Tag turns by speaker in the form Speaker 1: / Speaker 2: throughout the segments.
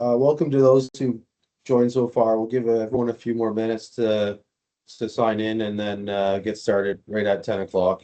Speaker 1: Welcome to those who joined so far. We'll give everyone a few more minutes to sign in and then get started right at 10 o'clock.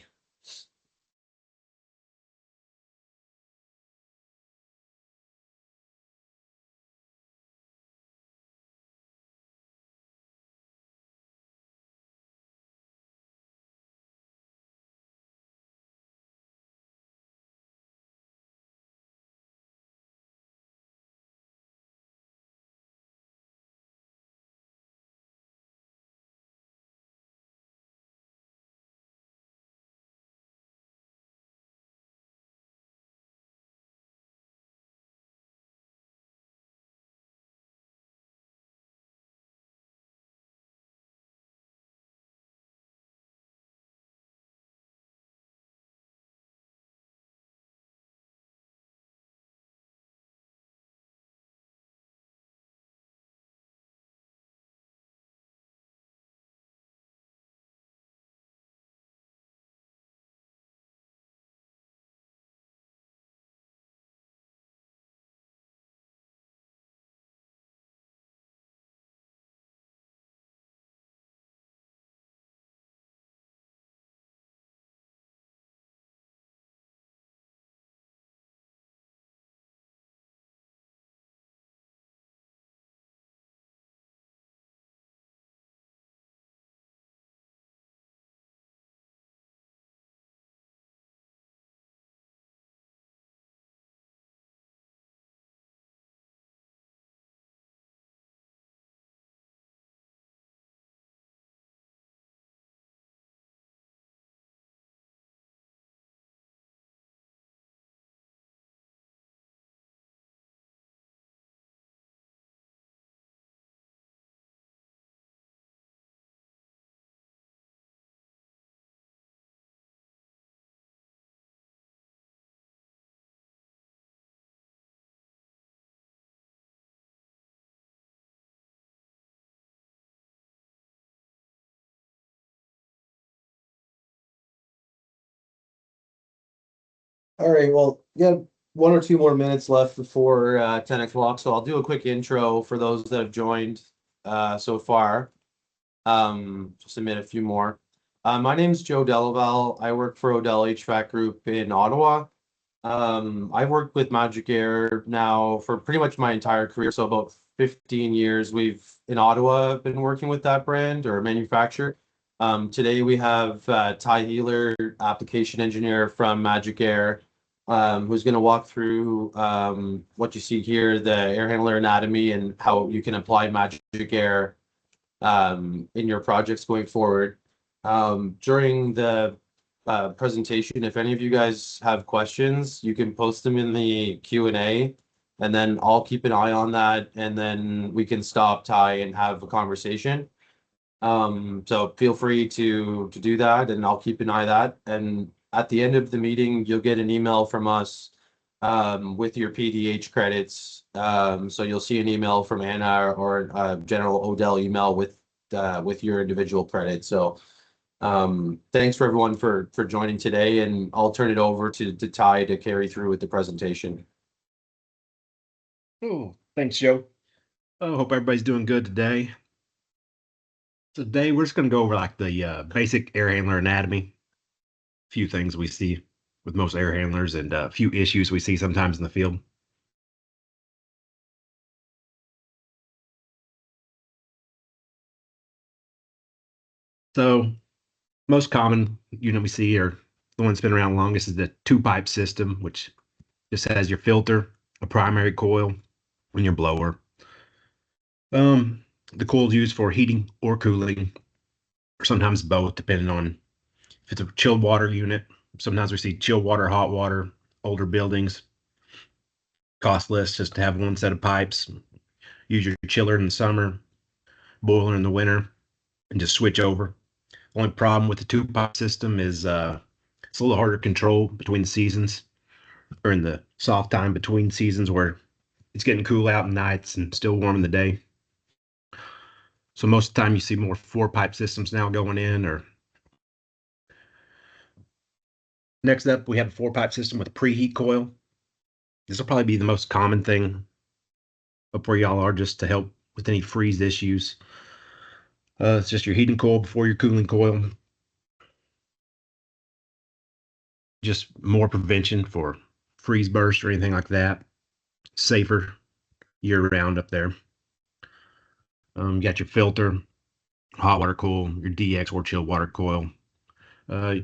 Speaker 1: All right, well, yeah, one or two more minutes left before 10 o'clock, so I'll do a quick intro for those that have joined so far. Just submit a few more. My name's Joe Delaval. I work for Odell HVAC Group in Ottawa. I've worked with Magic Air now for pretty much my entire career, so about 15 years. We've in Ottawa been working with that brand or manufacturer. Today we have Ty Healer, application engineer from Magic Air, who's going to walk through what you see here, the air handler anatomy and how you can apply Magic Air in your projects going forward. During the presentation, if any of you guys have questions, you can post them in the Q&A, and then I'll keep an eye on that, and then we can stop, Ty, and have a conversation. So feel free to do that, and I'll keep an eye on that. And at the end of the meeting, you'll get an email from us with your PDH credits. So you'll see an email from Anna or a general Odell email with your individual credits. So thanks for everyone for joining today, and I'll turn it over to Ty to carry through with the presentation.
Speaker 2: Oh, thanks, Joe. I hope everybody's doing good today. Today, we're just going to go over like the basic air handler anatomy, a few things we see with most air handlers, and a few issues we see sometimes in the field. So, most common unit we see, or the one that's been around longest, is the two-pipe system, which just has your filter, a primary coil, and your blower. The coil is used for heating or cooling, or sometimes both, depending on if it's a chilled water unit. Sometimes we see chilled water, hot water, older buildings. Cost less just to have one set of pipes. Use your chiller in the summer, boiler in the winter, and just switch over. Only problem with the two pipe system is it's a little harder to control between the seasons, or in the soft time between seasons where it's getting cool out in nights and still warm in the day. So most of the time you see more four pipe systems now going in. Or next up, we have a four pipe system with a preheat coil. This will probably be the most common thing up where y'all are just to help with any freeze issues. It's just your heating coil before your cooling coil. Just more prevention for freeze burst or anything like that. Safer year round up there. You got your filter, hot water coil, your DX or chilled water coil. Uh,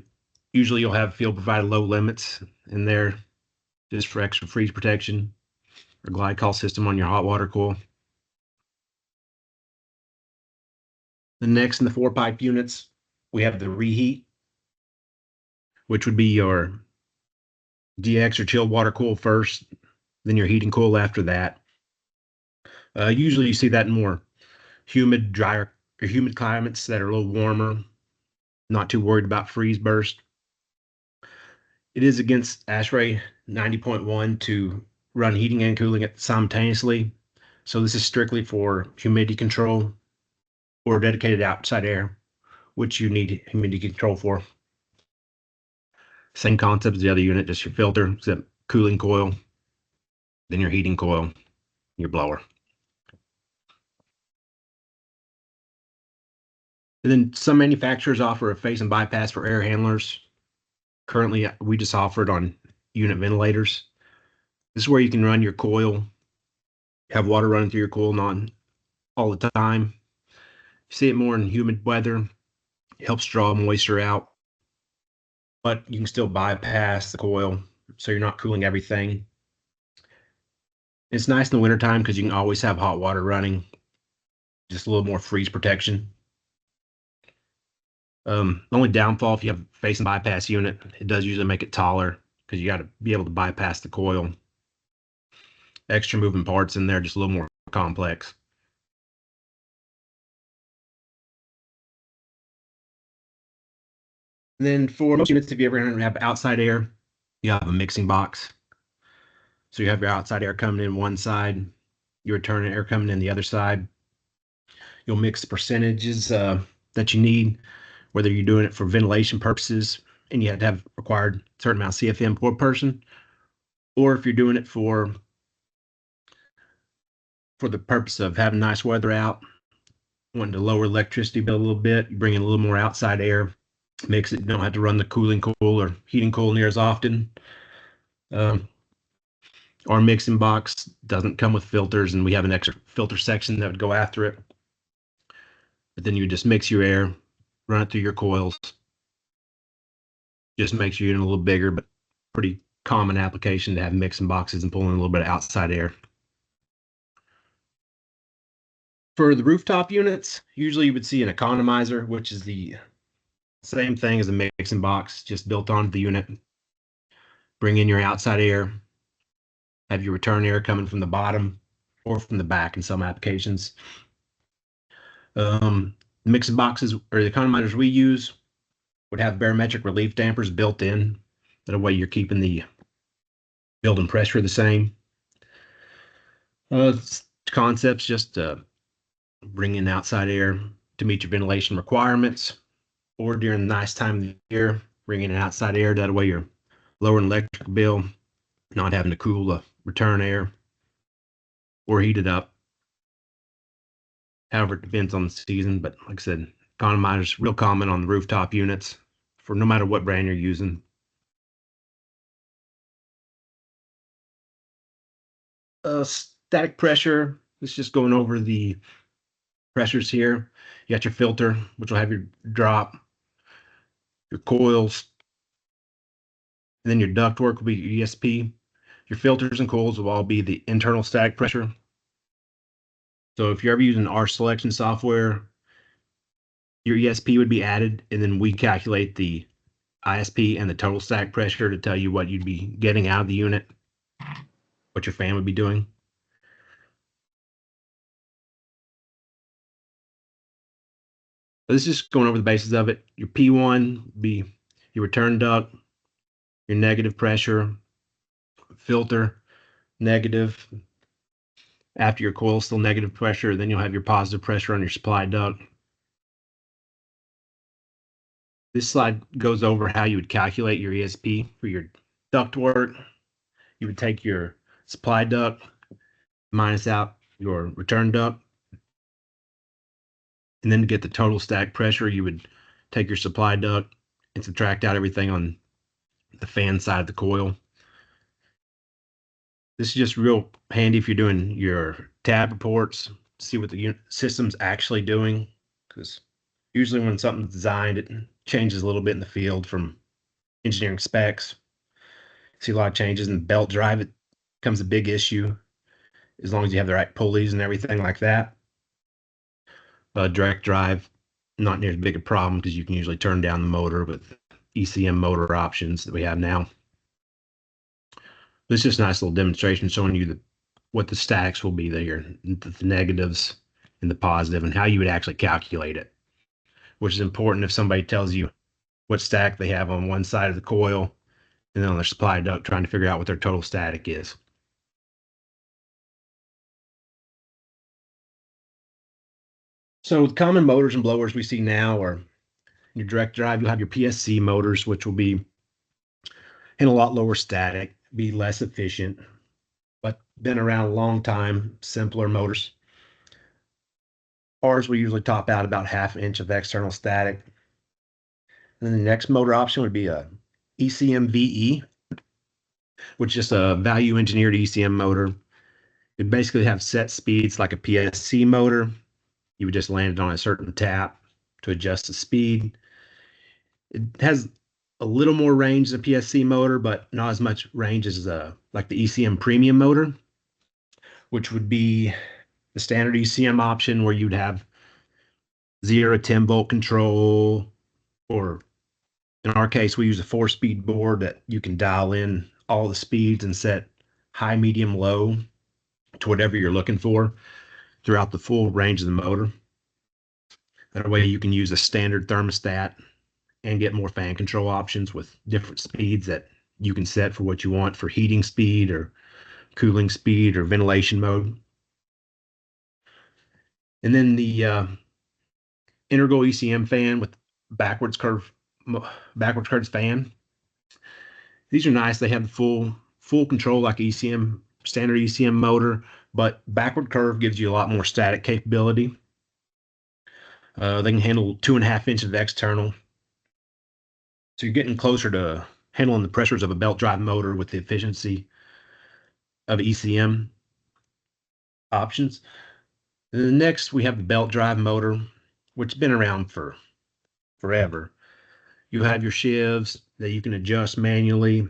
Speaker 2: Usually you'll have field provided low limits in there just for extra freeze protection or glycol system on your hot water coil. The next in the 4-pipe units, we have the reheat, which would be your DX or chilled water coil first, then your heating coil after that. Usually you see that in more humid, drier, or humid climates that are a little warmer, not too worried about freeze burst. It is against ASHRAE 90.1 to run heating and cooling simultaneously. So this is strictly for humidity control or dedicated outside air, which you need humidity control for. Same concept as the other unit, just your filter, except cooling coil, then your heating coil, your blower. And then some manufacturers offer a phase and bypass for air handlers. Currently, we just offer it on unit ventilators. This is where you can run your coil, have water running through your coil not all the time. You see it more in humid weather. It helps draw moisture out, but you can still bypass the coil so you're not cooling everything. It's nice in the wintertime because you can always have hot water running, just a little more freeze protection. The only downfall if you have a phase and bypass unit, it does usually make it taller because you got to be able to bypass the coil. Extra moving parts in there, just a little more complex. And then for most units, if you ever have outside air, you have a mixing box. So you have your outside air coming in one side, your return air coming in the other side. You'll mix the percentages that you need, whether you're doing it for ventilation purposes and you have to have required a certain amount of CFM per person, or if you're doing it for the purpose of having nice weather out, wanting to lower electricity bill a little bit, you bring in a little more outside air, makes it you don't have to run the cooling coil or heating coil near as often. Our mixing box doesn't come with filters, and we have an extra filter section that would go after it. But then you just mix your air, run it through your coils. Just makes your unit a little bigger, but pretty common application to have mixing boxes and pulling a little bit of outside air. For the rooftop units, usually you would see an economizer, which is the same thing as a mixing box, just built onto the unit. Bring in your outside air, have your return air coming from the bottom or from the back in some applications. Mixing boxes or the economizers we use would have barometric relief dampers built in. That way you're keeping the building pressure the same. Concepts just bring in outside air to meet your ventilation requirements, or during the nice time of the year, bring in outside air. That way you're lowering electric bill, not having to cool the return air or heat it up. However, it depends on the season, but like I said, economizers real common on the rooftop units for no matter what brand you're using. Static pressure, it's just going over the pressures here. You got your filter, which will have your drop, your coils, and then your ductwork will be your ESP. Your filters and coils will all be the internal static pressure. So if you're ever using our selection software, your ESP would be added, and then we calculate the ISP and the total static pressure to tell you what you'd be getting out of the unit, what your fan would be doing. So this is just going over the basis of it. Your P1 would be your return duct, your negative pressure, filter, negative. After your coil, still negative pressure, then you'll have your positive pressure on your supply duct. This slide goes over how you would calculate your ESP for your duct work. You would take your supply duct, minus out your return duct. And then to get the total stack pressure, you would take your supply duct and subtract out everything on the fan side of the coil. This is just real handy if you're doing your tab reports, see what the system's actually doing. Because usually when something's designed, it changes a little bit in the field from engineering specs. See a lot of changes in the belt drive. It becomes a big issue as long as you have the right pulleys and everything like that. Direct drive, not near as big a problem because you can usually turn down the motor with ECM motor options that we have now. This is just a nice little demonstration showing you what the stacks will be there, the negatives and the positive, and how you would actually calculate it, which is important if somebody tells you what stack they have on one side of the coil and then on their supply duct, trying to figure out what their total static is. So the common motors and blowers we see now are your direct drive. You'll have your PSC motors, which will be in a lot lower static, be less efficient, but been around a long time, simpler motors. Ours will usually top out about 1/2 inch of external static. And then the next motor option would be a ECM VE, which is just a value engineered ECM motor. It basically have set speeds like a PSC motor. You would just land it on a certain tap to adjust the speed. It has a little more range than a PSC motor, but not as much range as like the ECM premium motor, which would be the standard ECM option where you'd have 0 to 10 volt control, or in our case, we use a 4-speed board that you can dial in all the speeds and set high, medium, low to whatever you're looking for throughout the full range of the motor. That way you can use a standard thermostat and get more fan control options with different speeds that you can set for what you want for heating speed or cooling speed or ventilation mode. And then the integral ECM fan with backwards curved fan. These are nice. They have the full control like ECM, standard ECM motor, but backward curve gives you a lot more static capability. They can handle 2.5 inches of external. So you're getting closer to handling the pressures of a belt drive motor with the efficiency of ECM options. And then next, we have the belt drive motor, which has been around for forever. You have your shifts that you can adjust manually.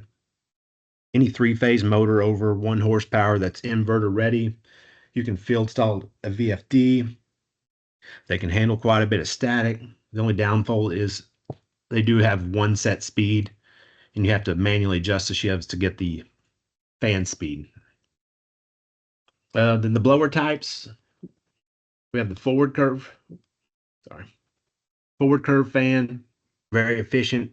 Speaker 2: Any 3-phase motor over 1 horsepower that's inverter ready. You can field install a VFD. They can handle quite a bit of static. The only downfall is they do have one set speed, and you have to manually adjust the shifts to get the fan speed. Then the blower types, we have the forward curve fan, very efficient,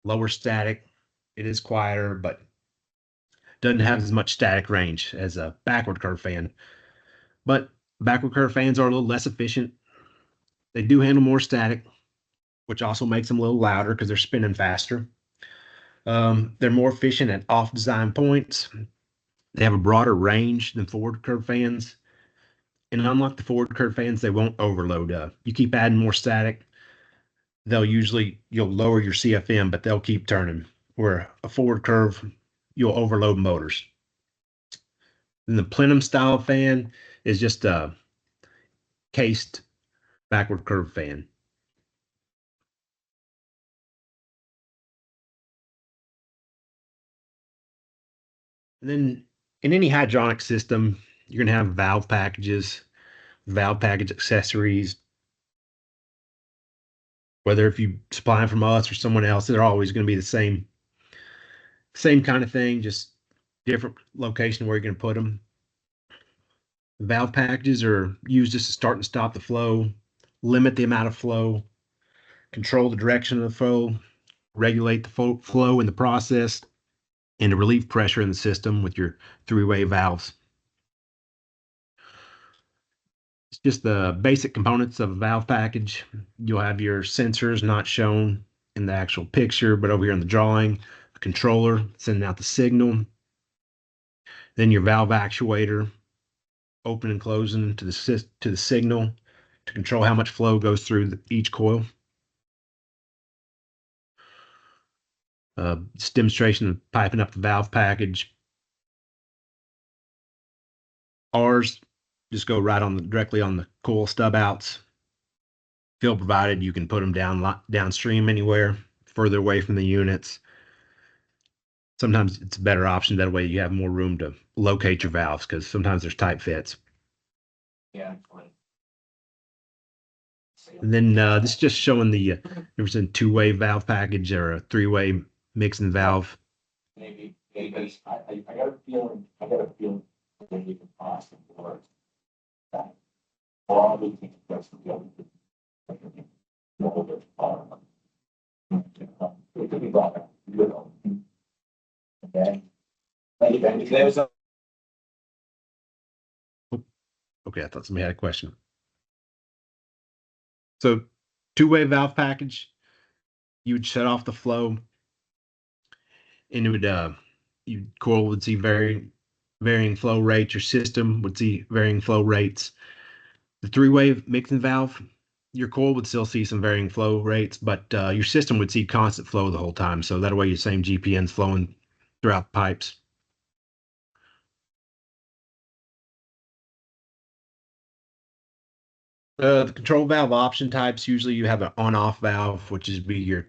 Speaker 2: lower static. It is quieter, but doesn't have as much static range as a backward curve fan. But backward curve fans are a little less efficient. They do handle more static, which also makes them a little louder because they're spinning faster. They're more efficient at off design points. They have a broader range than forward curve fans. And unlike the forward curve fans, they won't overload. You keep adding more static, you'll lower your CFM, but they'll keep turning. Where a forward curve, you'll overload motors. Then the plenum style fan is just a cased backward curve fan. And then in any hydronic system, you're going to have valve packages, valve package accessories. Whether if you supply them from us or someone else, they're always going to be the same kind of thing, just different location where you're going to put them. The valve packages are used just to start and stop the flow, limit the amount of flow, control the direction of the flow, regulate the flow in the process, and to relieve pressure in the system with your 3-way valves. It's just the basic components of a valve package. You'll have your sensors not shown in the actual picture, but over here in the drawing, a controller sending out the signal, then your valve actuator, open and closing to the signal to control how much flow goes through each coil. This demonstration of piping up the valve package. Ours just go right on directly on the coil stub outs. Field provided, you can put them downstream anywhere, further away from the units. Sometimes it's a better option. That way you have more room to locate your valves because sometimes there's tight fits.
Speaker 1: Yeah.
Speaker 2: And then this is just showing the difference in two-way valve package or a three-way mixing valve.
Speaker 3: Maybe I got a feeling that you can possibly that probably think that's the other thing. It could be brought good. Okay. There was a
Speaker 2: Okay, I thought somebody had a question. So two-way valve package, you would shut off the flow and it would your coil would see varying flow rates, your system would see varying flow rates. The three-way mixing valve, your coil would still see some varying flow rates, but your system would see constant flow the whole time. So that way your same GPN's flowing throughout the pipes. The control valve option types, usually you have an on-off valve, which is be your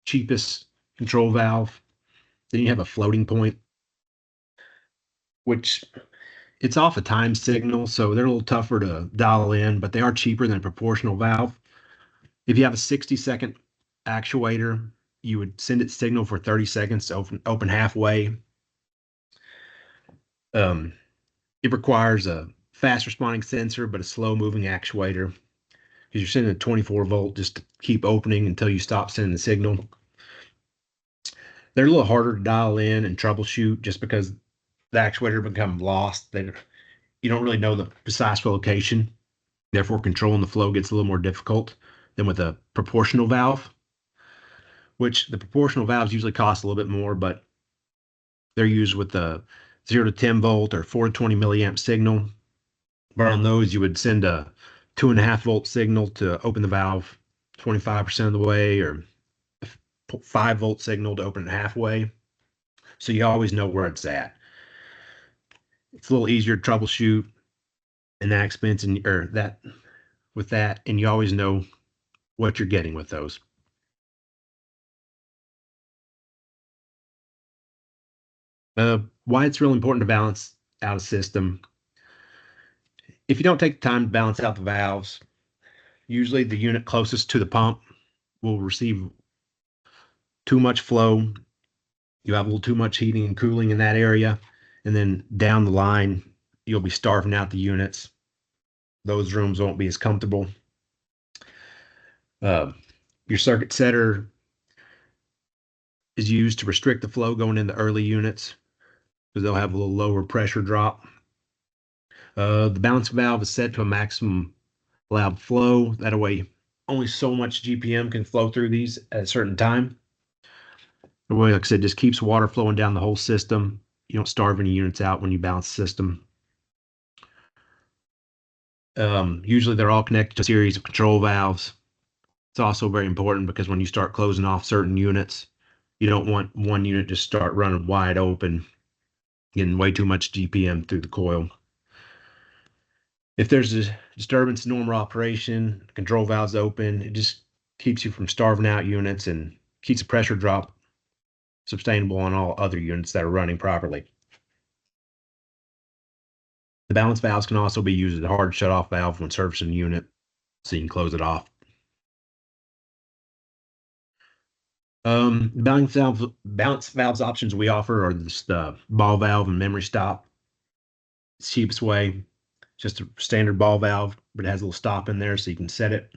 Speaker 2: cheapest control valve. Then you have a floating point, which it's off a time signal, so they're a little tougher to dial in, but they are cheaper than a proportional valve. If you have a 60-second actuator, you would send it signal for 30 seconds to open halfway. It requires a fast responding sensor, but a slow moving actuator because you're sending a 24 volt just to keep opening until you stop sending the signal. They're a little harder to dial in and troubleshoot just because the actuator become lost. You don't really know the precise location. Therefore, controlling the flow gets a little more difficult than with a proportional valve, which the proportional valves usually cost a little bit more, but they're used with the 0 to 10 volt or 4 to 20 milliamp signal. But on those, you would send a 2.5 volt signal to open the valve 25% of the way, or 5 volt signal to open it halfway. So you always know where it's at. It's a little easier to troubleshoot and that expense and or that with that, and you always know what you're getting with those. Why it's really important to balance out a system. If you don't take the time to balance out the valves, usually the unit closest to the pump will receive too much flow. You have a little too much heating and cooling in that area, and then down the line, you'll be starving out the units. Those rooms won't be as comfortable. Your circuit setter is used to restrict the flow going into early units because they'll have a little lower pressure drop. The balance valve is set to a maximum allowed flow. That way, only so much GPM can flow through these at a certain time. The way, like I said, just keeps water flowing down the whole system. You don't starve any units out when you balance the system. Usually they're all connected to a series of control valves. It's also very important because when you start closing off certain units, you don't want one unit to start running wide open, getting way too much GPM through the coil. If there's a disturbance in normal operation, control valves open, it just keeps you from starving out units and keeps the pressure drop sustainable on all other units that are running properly. The balance valves can also be used as a hard shut-off valve when servicing a unit, so you can close it off. Balance valves options we offer are just the ball valve and memory stop. It's the cheapest way, just a standard ball valve, but it has a little stop in there so you can set it.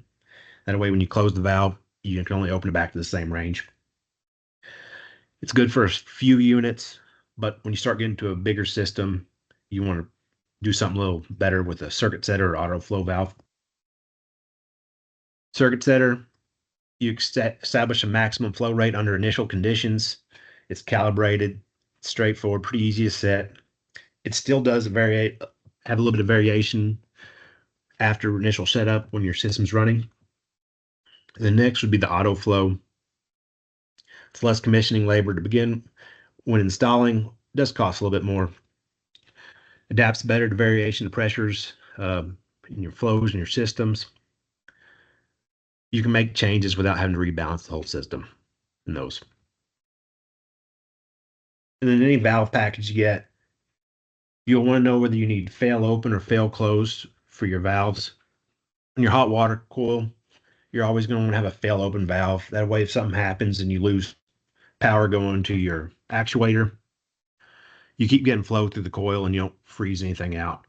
Speaker 2: That way when you close the valve, you can only open it back to the same range. It's good for a few units, but when you start getting to a bigger system, you want to do something a little better with a circuit setter or auto flow valve. Circuit setter, you establish a maximum flow rate under initial conditions. It's calibrated, straightforward, pretty easy to set. It still does vary have a little bit of variation after initial setup when your system's running. The next would be the auto flow. It's less commissioning labor to begin. When installing, it does cost a little bit more. Adapts better to variation of pressures in your flows and your systems. You can make changes without having to rebalance the whole system in those. And then any valve package you get, you'll want to know whether you need fail open or fail closed for your valves. In your hot water coil, you're always going to want to have a fail open valve. That way, if something happens and you lose power going to your actuator, you keep getting flow through the coil and you don't freeze anything out.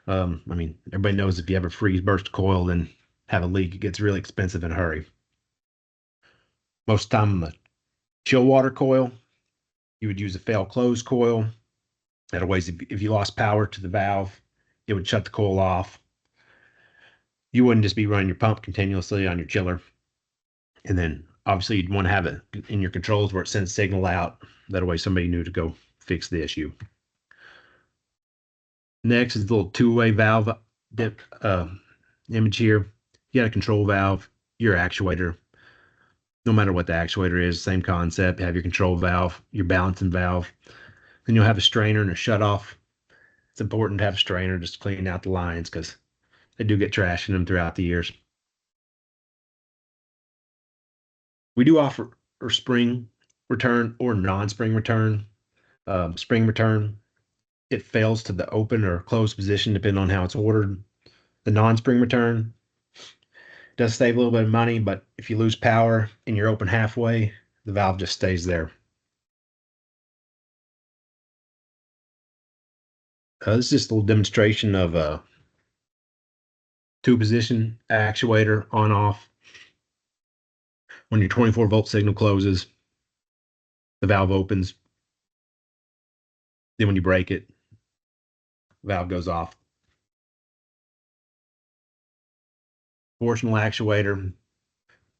Speaker 2: I mean, everybody knows if you ever freeze burst a coil, then have a leak, it gets really expensive in a hurry. Most of the time, the chill water coil, you would use a fail closed coil. That way, if you lost power to the valve, it would shut the coil off. You wouldn't just be running your pump continuously on your chiller. And then obviously you'd want to have it in your controls where it sends signal out. That way somebody knew to go fix the issue. Next is the little two-way valve dip image here. You got a control valve, your actuator. No matter what the actuator is, same concept. You have your control valve, your balancing valve. Then you'll have a strainer and a shutoff. It's important to have a strainer just to clean out the lines because they do get trash in them throughout the years. We do offer a spring return or non-spring return. Spring return, it fails to the open or closed position depending on how it's ordered. The non-spring return does save a little bit of money, but if you lose power and you're open halfway, the valve just stays there. This is just a little demonstration of a two-position actuator on-off. When your 24-volt signal closes, the valve opens. Then when you break it, the valve goes off. Proportional actuator,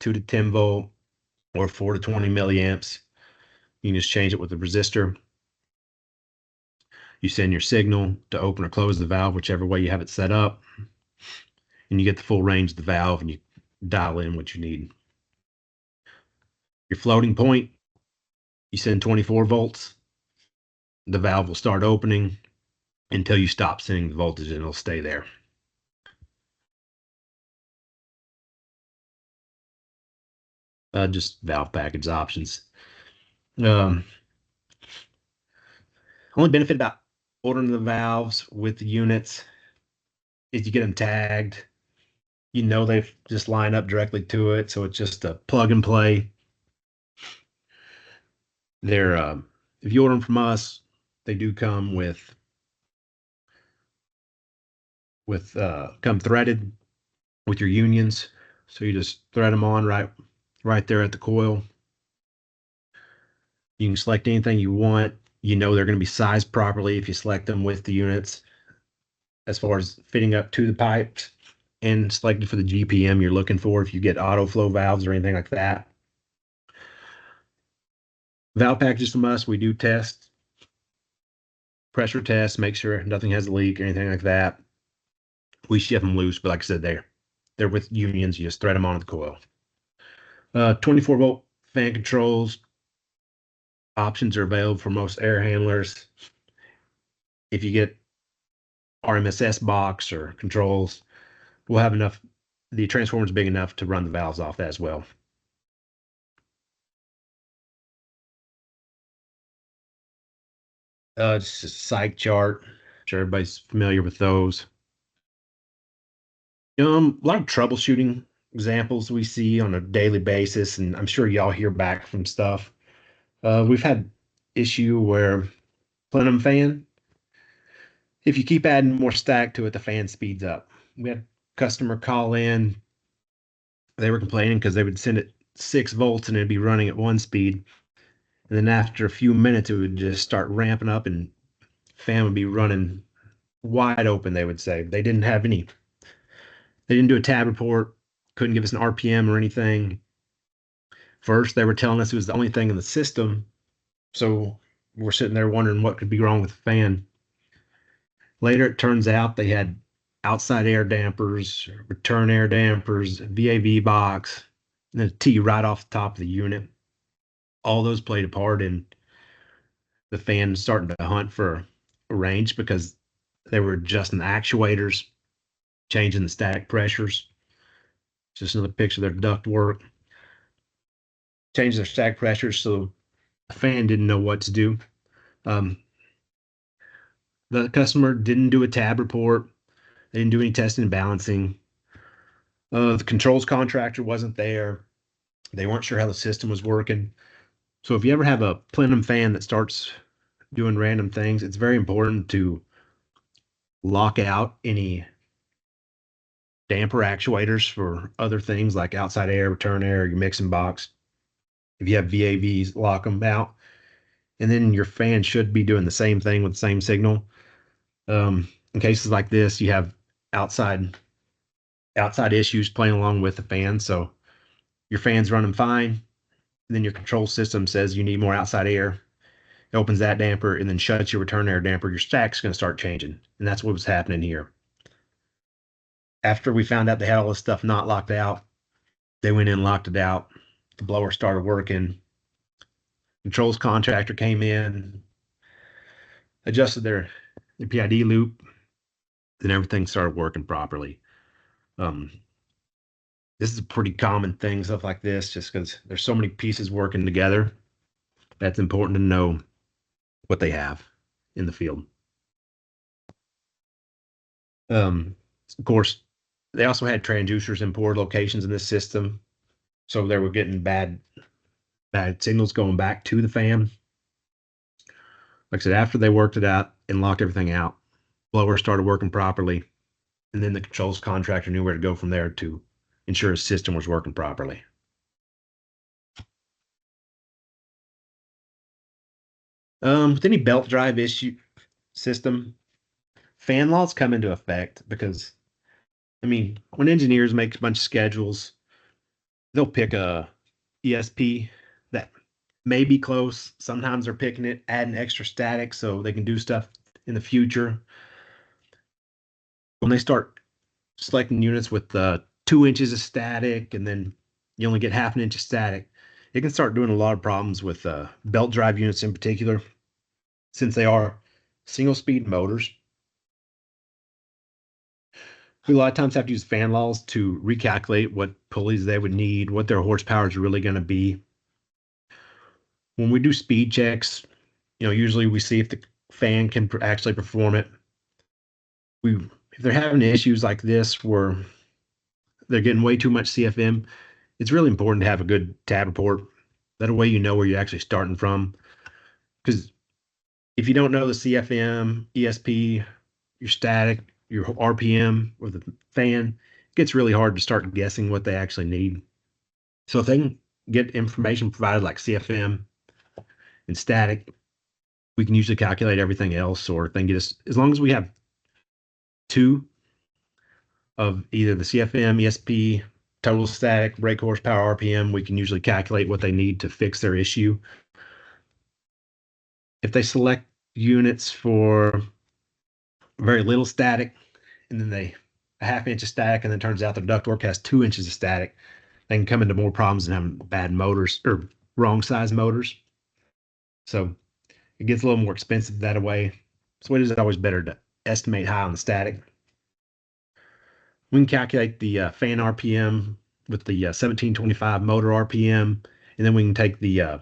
Speaker 2: 2 to 10 volt or 4 to 20 milliamps. You can just change it with the resistor. You send your signal to open or close the valve, whichever way you have it set up. And you get the full range of the valve and you dial in what you need. Your floating point, you send 24 volts. The valve will start opening until you stop sending the voltage and it'll stay there. Just valve package options. Only benefit about ordering the valves with the units is you get them tagged. You know they just line up directly to it, so it's just a plug and play. They're if you order them from us, they do come with come threaded with your unions. So you just thread them on right there at the coil. You can select anything you want. You know they're going to be sized properly if you select them with the units as far as fitting up to the pipes and selected for the GPM you're looking for if you get auto flow valves or anything like that. Valve packages from us, we do test, pressure tests, make sure nothing has a leak or anything like that. We ship them loose, but like I said, they're with unions. You just thread them onto the coil. 24 volt fan controls options are available for most air handlers. If you get RMSS box or controls, we'll have enough. The transformer is big enough to run the valves off that as well. Just a psych chart. I'm sure everybody's familiar with those. A lot of troubleshooting examples we see on a daily basis, and I'm sure y'all hear back from stuff. We've had issue where plenum fan, if you keep adding more stack to it, the fan speeds up. We had a customer call in. They were complaining because they would send it 6 volts and it'd be running at 1 speed. And then after a few minutes, it would just start ramping up and fan would be running wide open, they would say. They didn't do a tab report, couldn't give us an RPM or anything. First, they were telling us it was the only thing in the system. So we're sitting there wondering what could be wrong with the fan. Later, it turns out they had outside air dampers, return air dampers, VAV box, and then a T right off the top of the unit. All those played a part in the fan starting to hunt for a range because they were adjusting the actuators, changing the static pressures. Just another picture of their duct work. Changed their static pressures so the fan didn't know what to do. The customer didn't do a tab report. They didn't do any testing and balancing. The controls contractor wasn't there. They weren't sure how the system was working. So if you ever have a plenum fan that starts doing random things, it's very important to lock out any damper actuators for other things like outside air, return air, your mixing box. If you have VAVs, lock them out. And then your fan should be doing the same thing with the same signal. In cases like this, you have outside issues playing along with the fan. So your fan's running fine, and then your control system says you need more outside air. It opens that damper and then shuts your return air damper. Your stack's going to start changing, and that's what was happening here. After we found out they had all this stuff not locked out, they went in and locked it out. The blower started working. Controls contractor came in, adjusted their PID loop, and everything started working properly. This is a pretty common thing, stuff like this, just because there's so many pieces working together. That's important to know what they have in the field. Of course, they also had transducers in poor locations in this system, so they were getting bad signals going back to the fan. Like I said, after they worked it out and locked everything out, blower started working properly, and then the controls contractor knew where to go from there to ensure his system was working properly. With any belt drive issue system, fan laws come into effect because, I mean, when engineers make a bunch of schedules, they'll pick a ESP that may be close. Sometimes they're picking it, adding extra static so they can do stuff in the future. When they start selecting units with 2 inches of static and then you only get half an inch of static, it can start doing a lot of problems with belt drive units in particular, since they are single speed motors. We a lot of times have to use fan laws to recalculate what pulleys they would need, what their horsepower is really going to be. When we do speed checks, usually we see if the fan can actually perform it. If they're having issues like this where they're getting way too much CFM, it's really important to have a good tab report. That way you know where you're actually starting from. Because if you don't know the CFM, ESP, your static, your RPM, or the fan, it gets really hard to start guessing what they actually need. So if they can get information provided like CFM and static, we can usually calculate everything else, or if they can get us, as long as we have 2 of either the CFM, ESP, total static, brake horsepower, RPM, we can usually calculate what they need to fix their issue. If they select units for very little static, and then a half inch of static, and then turns out their ductwork has 2 inches of static, they can come into more problems than having bad motors or wrong size motors. So it gets a little more expensive that way. So it is always better to estimate high on the static. We can calculate the fan RPM with the 1725 motor RPM, and then we can take the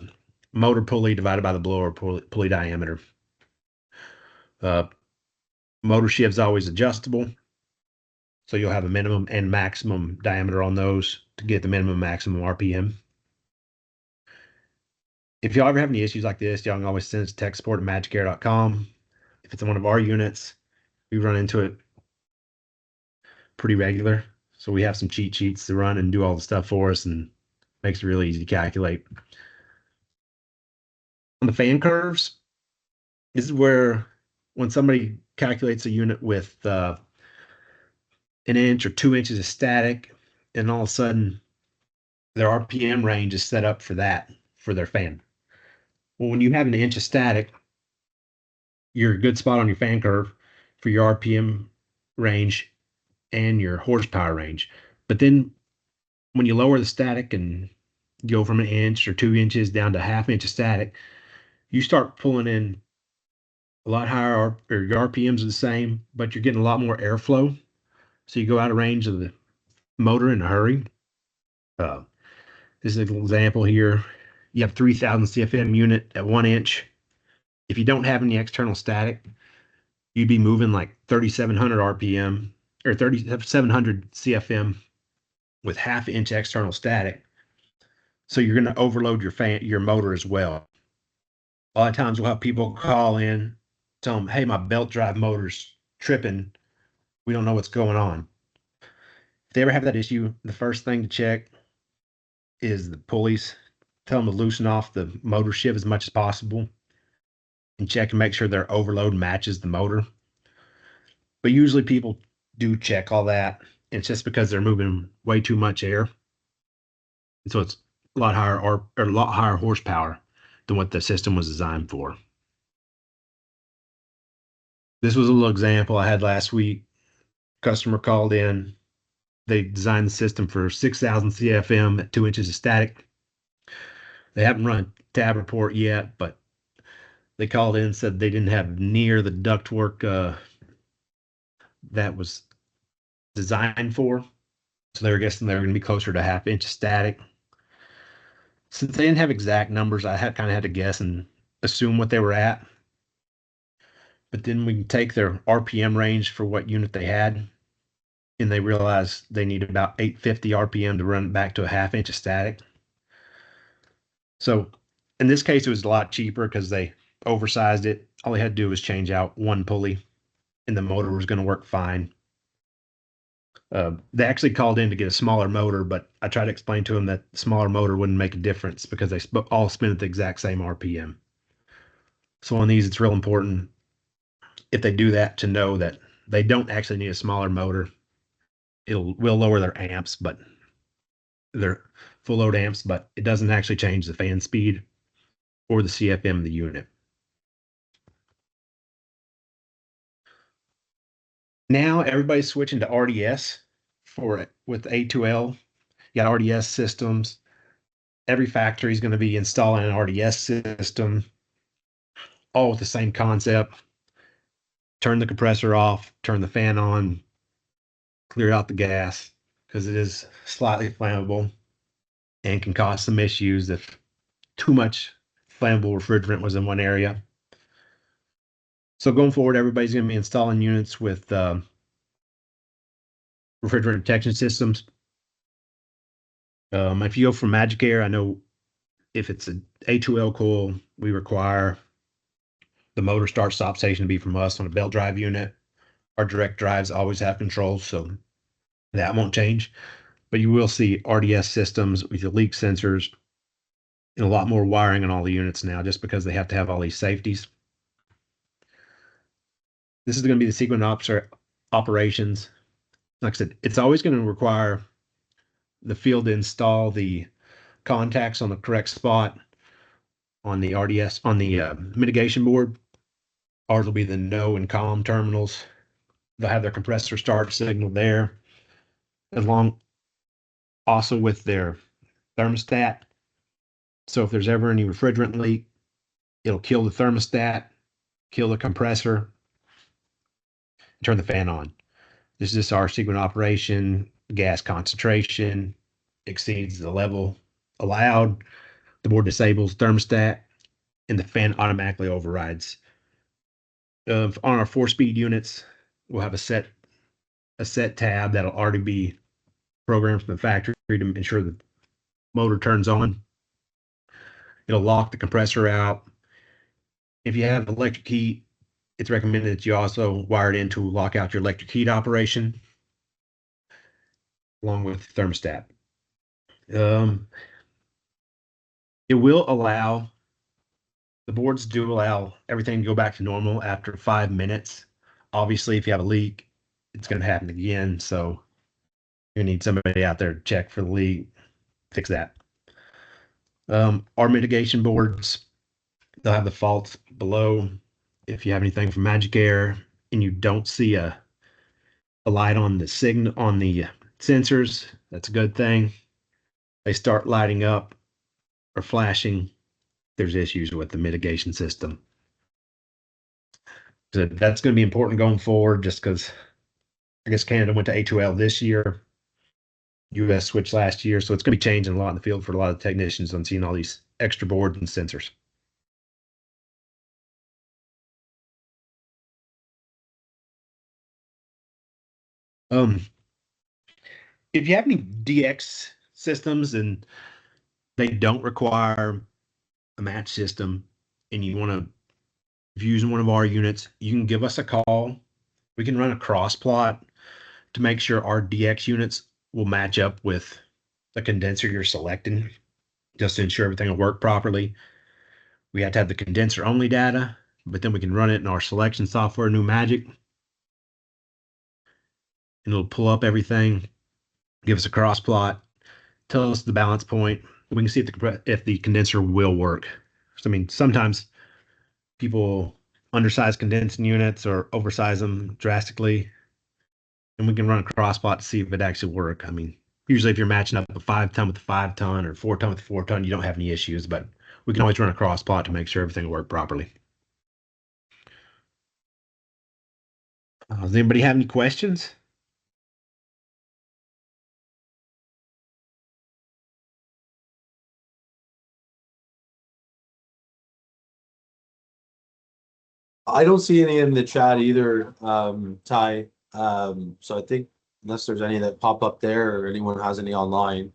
Speaker 2: motor pulley divided by the blower pulley diameter. Motor sheave is always adjustable, so you'll have a minimum and maximum diameter on those to get the minimum maximum RPM. If y'all ever have any issues like this, y'all can always send us tech support at magicaire.com. If it's on one of our units, we run into it pretty regular. So we have some cheat sheets to run and do all the stuff for us, and makes it really easy to calculate. On the fan curves, this is where when somebody calculates a unit with 1 inch or 2 inches of static, and all of a sudden their RPM range is set up for that, for their fan. Well, when you have 1 inch of static, you're a good spot on your fan curve. for your RPM range and your horsepower range. But then when you lower the static and go from an inch or 2 inches down to half inch of static, you start pulling in a lot higher, or your RPMs are the same, but you're getting a lot more airflow. So you go out of range of the motor in a hurry. Uh, this is an example here. You have 3,000 CFM unit at 1 inch. If you don't have any external static, you'd be moving like 3,700 RPM or 3,700 CFM with half-inch external static. So you're going to overload your motor as well. A lot of times we'll have people call in, tell them, hey, my belt drive motor's tripping. We don't know what's going on. If they ever have that issue, the first thing to check is the pulleys. Tell them to loosen off the motor shift as much as possible and check and make sure their overload matches the motor. But usually people do check all that. It's just because they're moving way too much air. And so it's a lot higher or a lot higher horsepower than what the system was designed for. This was a little example I had last week. Customer called in. They designed the system for 6,000 CFM at 2 inches of static. They haven't run a tab report yet, but they called in and said they didn't have near the ductwork that was designed for. So they were guessing they were going to be closer to half inch of static. Since they didn't have exact numbers, I had kind of had to guess and assume what they were at. But then we can take their RPM range for what unit they had, and they realized they need about 850 RPM to run back to a half inch of static. So in this case, it was a lot cheaper because they oversized it. All they had to do was change out one pulley, and the motor was going to work fine. They actually called in to get a smaller motor, but I tried to explain to them that the smaller motor wouldn't make a difference because they all spin at the exact same RPM. So on these, it's real important if they do that to know that they don't actually need a smaller motor. Will lower their amps, but their full load amps, but it doesn't actually change the fan speed or the CFM of the unit. Now everybody's switching to RDS with A2L. You got RDS systems. Every factory is going to be installing an RDS system, all with the same concept. Turn the compressor off, turn the fan on, clear out the gas, because it is slightly flammable and can cause some issues if too much flammable refrigerant was in one area. So going forward, everybody's going to be installing units with refrigerant detection systems. If you go from Magic Air, I know if it's an A2L coil, we require the motor start stop station to be from us on a belt drive unit. Our direct drives always have controls, so that won't change. But you will see RDS systems with your leak sensors and a lot more wiring on all the units now, just because they have to have all these safeties. This is going to be the sequence operations. Like I said, it's always going to require the field to install the contacts on the correct spot on the RDS, on the mitigation board. Ours will be the no and calm terminals. They'll have their compressor start signal there, along also with their thermostat. So if there's ever any refrigerant leak, it'll kill the thermostat, kill the compressor, and turn the fan on. This is just our sequence operation. Gas concentration exceeds the level allowed. The board disables thermostat, and the fan automatically overrides. On our 4-speed units, we'll have a set tab that'll already be programmed from the factory to ensure the motor turns on. It'll lock the compressor out. If you have electric heat, it's recommended that you also wire it in to lock out your electric heat operation, along with the thermostat. It will allow, the boards do allow everything to go back to normal after 5 minutes. Obviously, if you have a leak, it's going to happen again. So you need somebody out there to check for the leak, fix that. Our mitigation boards, they'll have the faults below. If you have anything from Magic Air, and you don't see a light on the signal on the sensors, that's a good thing. They start lighting up or flashing, there's issues with the mitigation system. So that's going to be important going forward, just because I guess Canada went to A2L this year. US switched last year, so it's going to be changing a lot in the field for a lot of technicians on seeing all these extra boards and sensors. If you have any DX systems and they don't require a match system, and you want to use one of our units, you can give us a call. We can run a cross plot to make sure our DX units will match up with the condenser you're selecting, just to ensure everything will work properly. We have to have the condenser only data, but then we can run it in our selection software, New Magic, and it'll pull up everything, give us a cross plot, tell us the balance point. We can see if the condenser will work. So, I mean, sometimes people undersize condensing units or oversize them drastically, and we can run a cross plot to see if it actually work. I mean, usually if you're matching up a 5-ton with a 5-ton or 4-ton with a 4-ton, you don't have any issues, but we can always run a cross plot to make sure everything will work properly. Does anybody have any questions?
Speaker 1: I don't see any in the chat either, Ty. So I think unless there's any that pop up there or anyone has any online,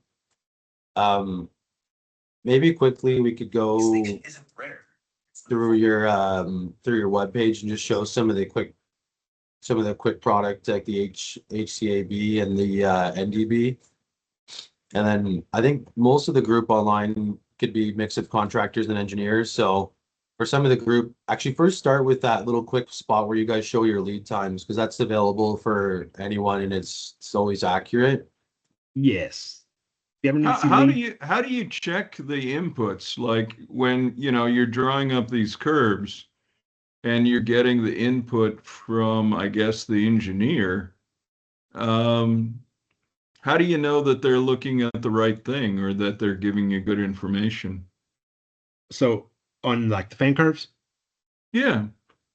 Speaker 1: maybe quickly we could go through your webpage and just show some of the quick product like the HCAB and the NDB. And then I think most of the group online could be mix of contractors and engineers. So for some of the group, actually first start with that little quick spot where you guys show your lead times, because that's available for anyone and it's always accurate.
Speaker 2: Yes. You have any
Speaker 4: How do you check the inputs? Like when, you're drawing up these curves and you're getting the input from, I guess, the engineer. How do you know that they're looking at the right thing or that they're giving you good information?
Speaker 2: So on like the fan curves?
Speaker 4: Yeah.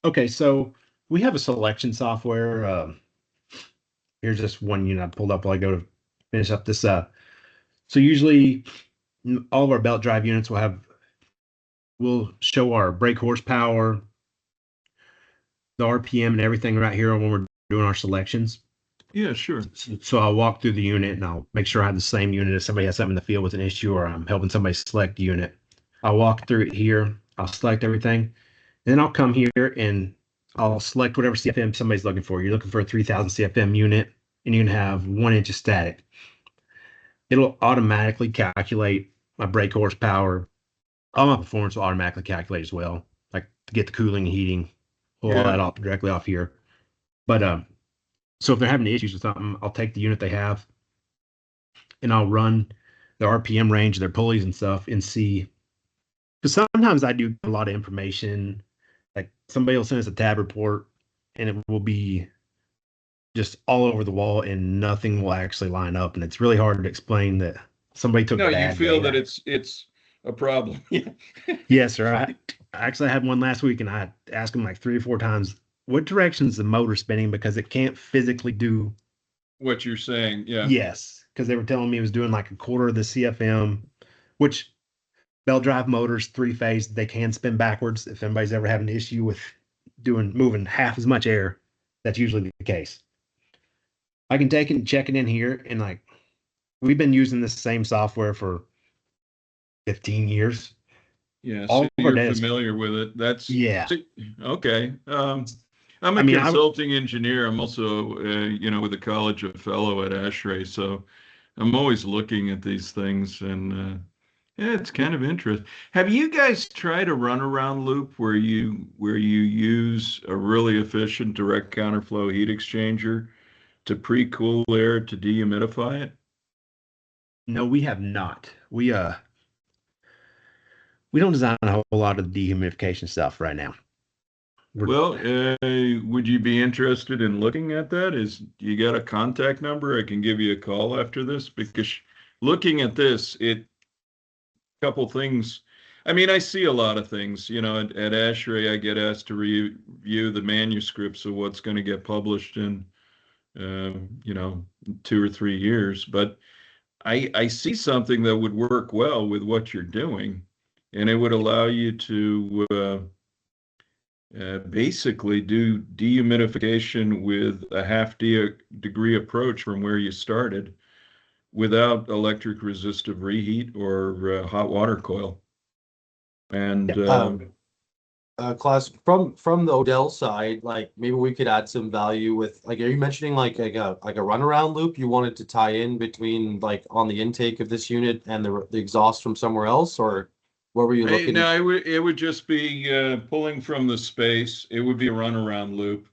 Speaker 2: Okay, so we have a selection software. Here's just one unit I pulled up while I go to finish up this. So usually all of our belt drive units will show our brake horsepower, the RPM, and everything right here when we're doing our selections.
Speaker 4: Yeah, sure.
Speaker 2: So I'll walk through the unit and I'll make sure I have the same unit if somebody has something in the field with an issue or I'm helping somebody select the unit. I'll walk through it here. I'll select everything. And then I'll come here and I'll select whatever CFM somebody's looking for. You're looking for a 3000 CFM unit and you can have 1 inch of static. It'll automatically calculate my brake horsepower. All my performance will automatically calculate as well, like to get the cooling and heating, pull all that off directly off here. But so if they're having issues with something, I'll take the unit they have and I'll run the RPM range of their pulleys and stuff and see. Because sometimes I do get a lot of information. Like somebody will send us a tab report and it will be just all over the wall and nothing will actually line up. And it's really hard to explain that somebody took
Speaker 4: No,
Speaker 2: bad
Speaker 4: you feel
Speaker 2: data.
Speaker 4: that it's a problem.
Speaker 2: Yes, sir. I actually had one last week and I asked him like 3 or 4 times, what direction is the motor spinning? Because it can't physically do
Speaker 4: What you're saying, yeah.
Speaker 2: Yes, because they were telling me it was doing like a quarter of the CFM, which belt drive motors, 3-phase, they can spin backwards. If anybody's ever having an issue with moving half as much air, that's usually the case. I can take it and check it in here, and like we've been using this same software for 15 years.
Speaker 4: Yeah,
Speaker 2: All
Speaker 4: so
Speaker 2: of our
Speaker 4: you're
Speaker 2: data's-
Speaker 4: familiar with it. That's
Speaker 2: Yeah.
Speaker 4: okay. I'm a consulting engineer. I'm also, with the college a fellow at Aire, so I'm always looking at these things, and yeah, it's kind of interesting. Have you guys tried a runaround loop where you use a really efficient direct counterflow heat exchanger to pre-cool air to dehumidify it?
Speaker 2: No, we have not. We don't design a whole lot of the dehumidification stuff right now.
Speaker 4: Well, would you be interested in looking at that? You got a contact number? I can give you a call after this because looking at this, couple things. I mean, I see a lot of things. At ASHRAE, I get asked to review the manuscripts of what's going to get published in, 2 or 3 years. But I see something that would work well with what you're doing, and it would allow you to basically do dehumidification with a half degree approach from where you started without electric resistive reheat or hot water coil. And
Speaker 1: Class from the Odell side, like maybe we could add some value with like, are you mentioning like a runaround loop you wanted to tie in between like on the intake of this unit and the exhaust from somewhere else, or what were you looking?
Speaker 4: no, it would just be pulling from the space. It would be a runaround loop,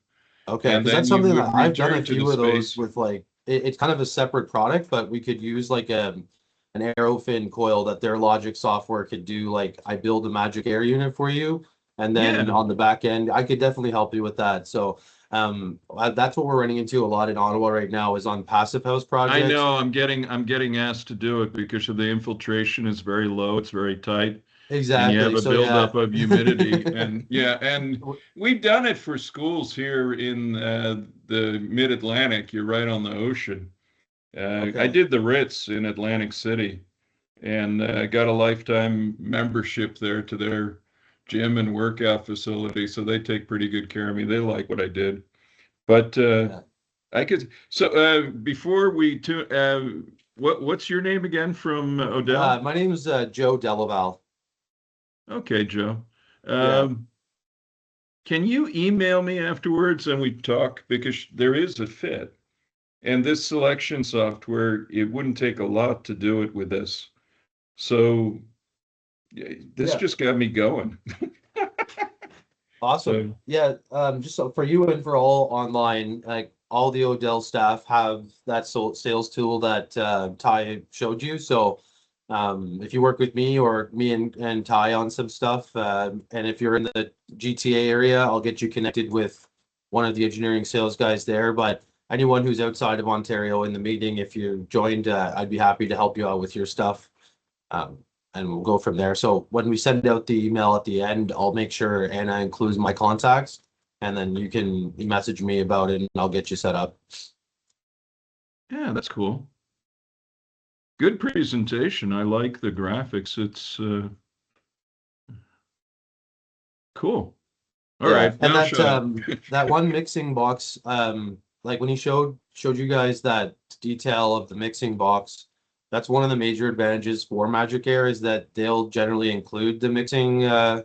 Speaker 1: Okay,
Speaker 4: and
Speaker 1: because
Speaker 4: then
Speaker 1: that's
Speaker 4: you
Speaker 1: something
Speaker 4: would
Speaker 1: that I've done
Speaker 4: return
Speaker 1: a
Speaker 4: to the
Speaker 1: few of those
Speaker 4: space.
Speaker 1: with like it's kind of a separate product, but we could use like an Aerofin coil that their logic software could do. Like I build a magic air unit for you, and then
Speaker 4: Yeah,
Speaker 1: on the back end, I could definitely help you with that. So that's what we're running into a lot in Ottawa right now is on passive house
Speaker 4: I
Speaker 1: projects.
Speaker 4: know. I'm getting asked to do it because of the infiltration is very low. It's very tight, and you have
Speaker 1: Exactly.
Speaker 4: a
Speaker 1: So yeah.
Speaker 4: buildup of humidity. And yeah, and we've done it for schools here in the Mid-Atlantic. You're right on the ocean. I
Speaker 1: Okay.
Speaker 4: did the Ritz in Atlantic City, and got a lifetime membership there to their gym and workout facility. So they take pretty good care of me. They like what I did. But
Speaker 1: Yeah.
Speaker 4: I could. So before we what's your name again from Odell?
Speaker 1: My name is Joe Delaval.
Speaker 4: Okay, Joe.
Speaker 1: Yeah.
Speaker 4: Um, can you email me afterwards and we talk because there is a fit. And this selection software, it wouldn't take a lot to do it with this. So this
Speaker 1: Yeah.
Speaker 4: just got me going.
Speaker 1: Awesome.
Speaker 4: So
Speaker 1: Yeah, just so for you and for all online, like all the Odell staff have that sales tool that Ty showed you. So if you work with me or me and Ty on some stuff, and if you're in the GTA area, I'll get you connected with one of the engineering sales guys there. But anyone who's outside of Ontario in the meeting, if you joined, I'd be happy to help you out with your stuff. Um, and we'll go from there. So when we send out the email at the end, I'll make sure Anna includes my contacts, and then you can message me about it and I'll get you set up.
Speaker 4: yeah, that's cool. Good presentation. I like the graphics. It's cool. All
Speaker 1: Yeah,
Speaker 4: right,
Speaker 1: and
Speaker 4: now shut up.
Speaker 1: that one mixing box, like when he showed you guys that detail of the mixing box, that's one of the major advantages for Magic Air is that they'll generally include the mixing as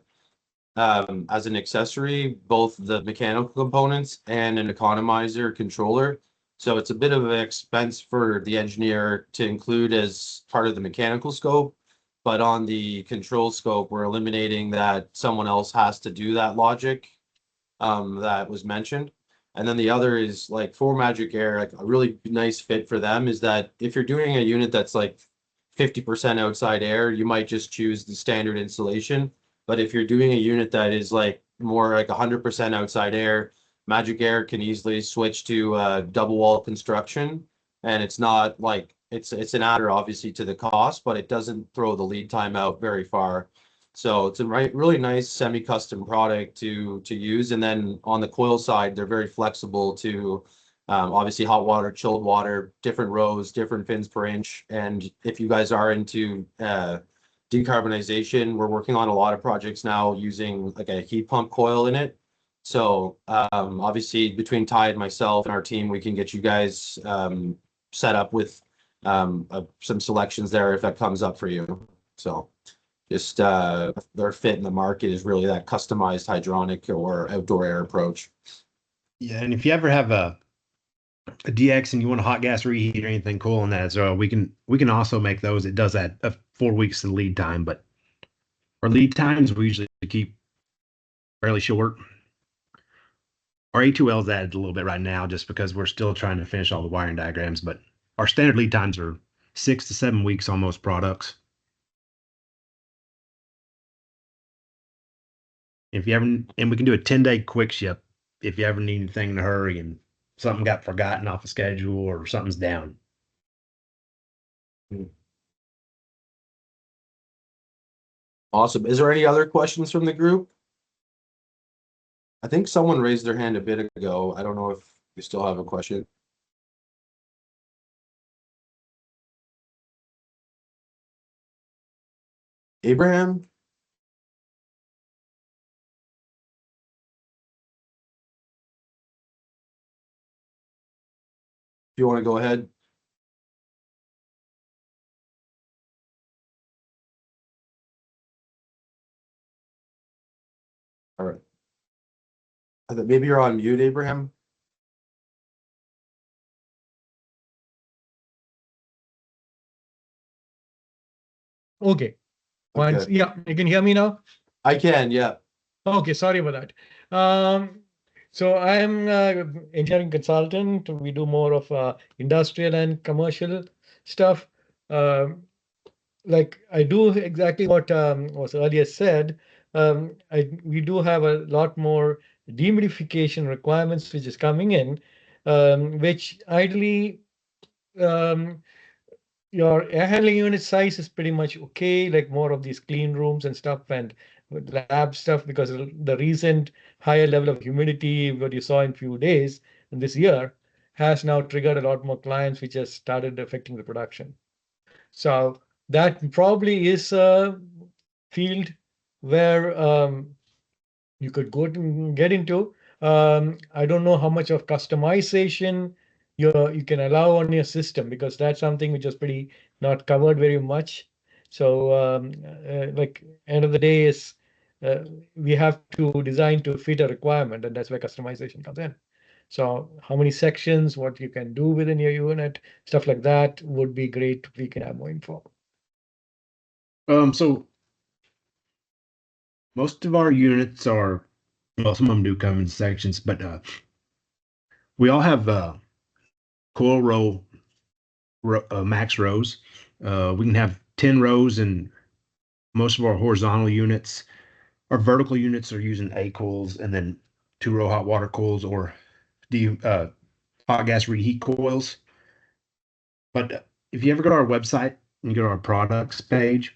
Speaker 1: an accessory, both the mechanical components and an economizer controller. So it's a bit of an expense for the engineer to include as part of the mechanical scope. But on the control scope, we're eliminating that someone else has to do that logic that was mentioned. And then the other is like for Magic Air, like a really nice fit for them is that if you're doing a unit that's like 50% outside air, you might just choose the standard insulation. But if you're doing a unit that is like more like 100% outside air, Magic Air can easily switch to double wall construction. And it's not like it's an adder obviously to the cost, but it doesn't throw the lead time out very far. So it's a really nice semi-custom product to use. And then on the coil side, they're very flexible to obviously hot water, chilled water, different rows, different fins per inch. And if you guys are into decarbonization, we're working on a lot of projects now using like a heat pump coil in it. So obviously between Ty and myself and our team, we can get you guys set up with some selections there if that comes up for you. So just their fit in the market is really that customized hydronic or outdoor air approach.
Speaker 2: Yeah, and if you ever have a DX and you want a hot gas reheat or anything cool on that, so we can also make those. It does that 4 weeks of lead time, but our lead times we usually keep fairly short. Our A2L is added a little bit right now just because we're still trying to finish all the wiring diagrams, but our standard lead times are 6 to 7 weeks on most products. If you ever, and we can do a 10-day quick ship if you ever need anything in a hurry and something got forgotten off a schedule or something's down.
Speaker 1: Awesome. Is there any other questions from the group? I think someone raised their hand a bit ago. I don't know if you still have a question. Abraham? If you want to go ahead. All right. I think maybe you're on mute, Abraham.
Speaker 5: Okay. Once,
Speaker 1: Okay.
Speaker 5: yeah, you can hear me now?
Speaker 1: I can, yeah.
Speaker 5: Okay, sorry about that. So I am engineering consultant. We do more of industrial and commercial stuff. Like I do exactly what was earlier said. We do have a lot more dehumidification requirements which is coming in, which ideally um, your air handling unit size is pretty much okay, like more of these clean rooms and stuff and lab stuff, because the recent higher level of humidity, what you saw in few days in this year, has now triggered a lot more clients, which has started affecting the production. So that probably is a field where you could go to get into. I don't know how much of customization you can allow on your system, because that's something which is pretty not covered very much. So like end of the day is we have to design to fit a requirement, and that's where customization comes in. So how many sections, what you can do within your unit, stuff like that would be great if we can have more info.
Speaker 2: So most of our units are, well, some of them do come in sections, but we all have coil max rows. We can have 10 rows in most of our horizontal units. Our vertical units are using A coils and then 2-row hot water coils or hot gas reheat coils. But if you ever go to our website and you go to our products page,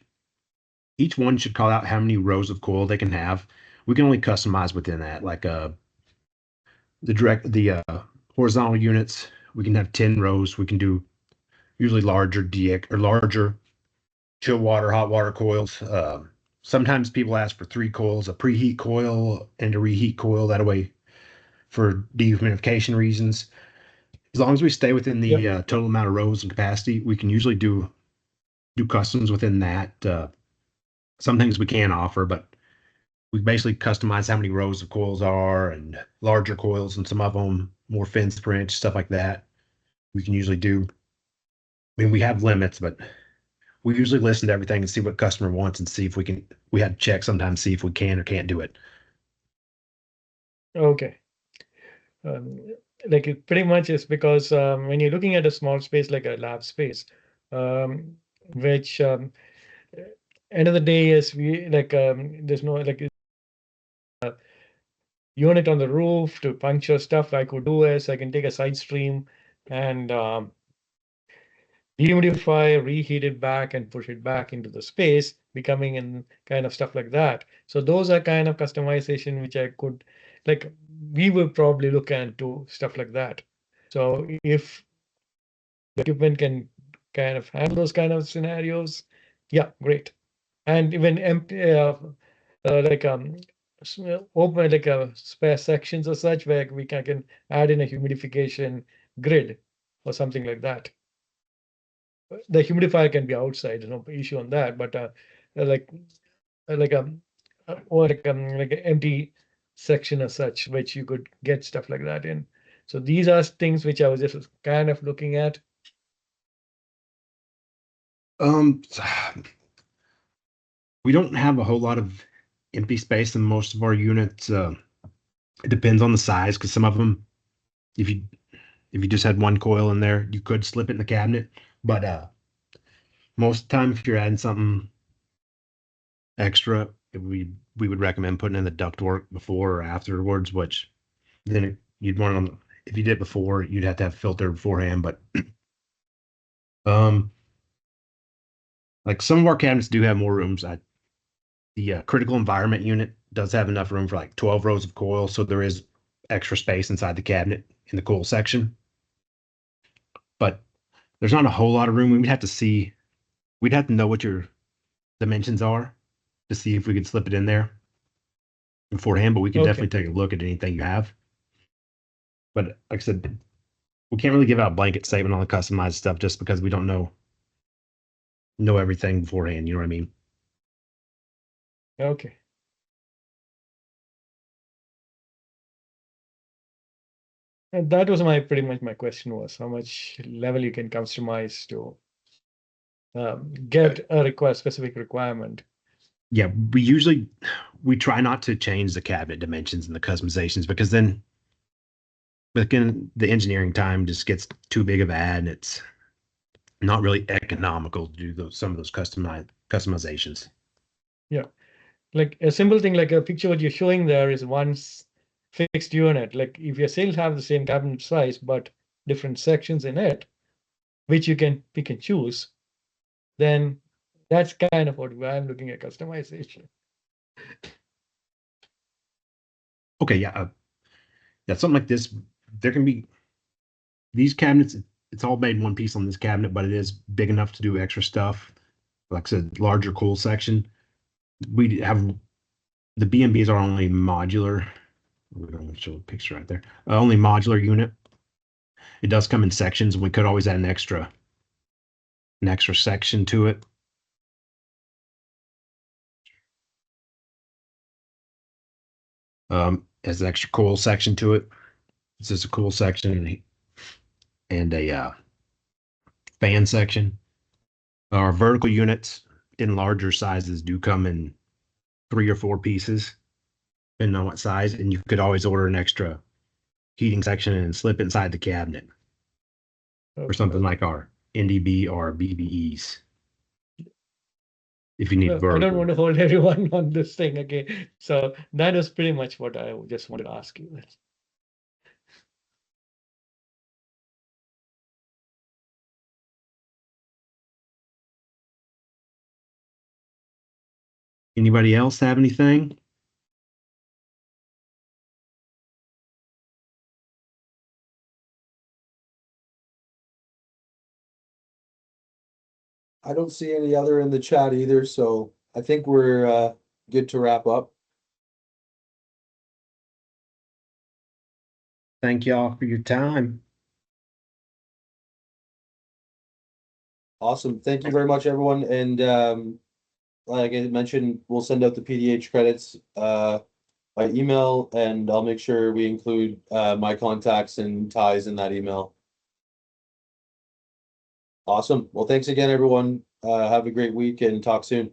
Speaker 2: each one should call out how many rows of coil they can have. We can only customize within that. Like the horizontal units, we can have 10 rows. We can do usually larger DX or larger chill water, hot water coils. Sometimes people ask for 3 coils, a preheat coil and a reheat coil. That way, for dehumidification reasons, as long as we stay within the total amount of rows and capacity, we can usually do customs within that. Some things we can offer, but we basically customize how many rows of coils are and larger coils and some of them more fins per inch, stuff like that. We can usually do. I mean, we have limits, but we usually listen to everything and see what customer wants and see if we can. We have to check sometimes, see if we can or can't do it.
Speaker 5: Okay. Like it pretty much is because when you're looking at a small space like a lab space, which end of the day is we like there's no like unit on the roof to puncture stuff. I could do is I can take a side stream and dehumidify, reheat it back, and push it back into the space, becoming in kind of stuff like that. So those are kind of customization which I could like. We will probably look into stuff like that. So if the equipment can kind of handle those kind of scenarios, yeah, great. And even empty, like open like spare sections or such where we can add in a humidification grid or something like that. The humidifier can be outside, no issue on that, but like like or like an empty section as such, which you could get stuff like that in. So these are things which I was just kind of looking at.
Speaker 2: We don't have a whole lot of empty space in most of our units. It depends on the size, because some of them, if you just had one coil in there, you could slip it in the cabinet. But most of the time, if you're adding something extra, we would recommend putting in the ductwork before or afterwards, which then you'd want them, if you did it before, you'd have to have filter beforehand. But like some of our cabinets do have more rooms. The critical environment unit does have enough room for like 12 rows of coil, so there is extra space inside the cabinet in the coil section. But there's not a whole lot of room. We'd have to know what your dimensions are to see if we could slip it in there beforehand, but we can definitely take a look at anything you have. But like I said, we can't really give out blanket statement on the customized stuff just because we don't know everything beforehand. You know what I mean?
Speaker 5: Okay. And that was pretty much my question was how much level you can customize to get a specific requirement.
Speaker 2: Yeah, we try not to change the cabinet dimensions and the customizations because then the engineering time just gets too big of an ad and it's not really economical to do some of those customizations.
Speaker 5: Yeah, like a simple thing, like a picture what you're showing there is one fixed unit. Like if you still have the same cabinet size but different sections in it, which you can pick and choose, then that's kind of what I'm looking at customization.
Speaker 2: Okay, yeah, something like this. There can be these cabinets. It's all made in one piece on this cabinet, but it is big enough to do extra stuff. Like I said, larger coil section. We have the B&Bs are only modular. We're going to show a picture right there. Only modular unit. It does come in sections. We could always add an extra section to it. As an extra coil section to it. This is a coil section and a fan section. Our vertical units in larger sizes do come in 3 or 4 pieces, depending on what size, and you could always order an extra heating section and slip inside the cabinet for something like our NDB or BBEs. If you need vertical.
Speaker 5: I don't want to hold everyone on this thing again. So that was pretty much what I just wanted to ask you.
Speaker 2: Anybody else have anything?
Speaker 1: I don't see any other in the chat either, so I think we're good to wrap up.
Speaker 2: Thank y'all for your time.
Speaker 1: Awesome. Thank you very much, everyone. And like I mentioned, we'll send out the PDH credits by email, and I'll make sure we include my contacts and ties in that email. Awesome. Well, thanks again, everyone. Have a great week and talk soon.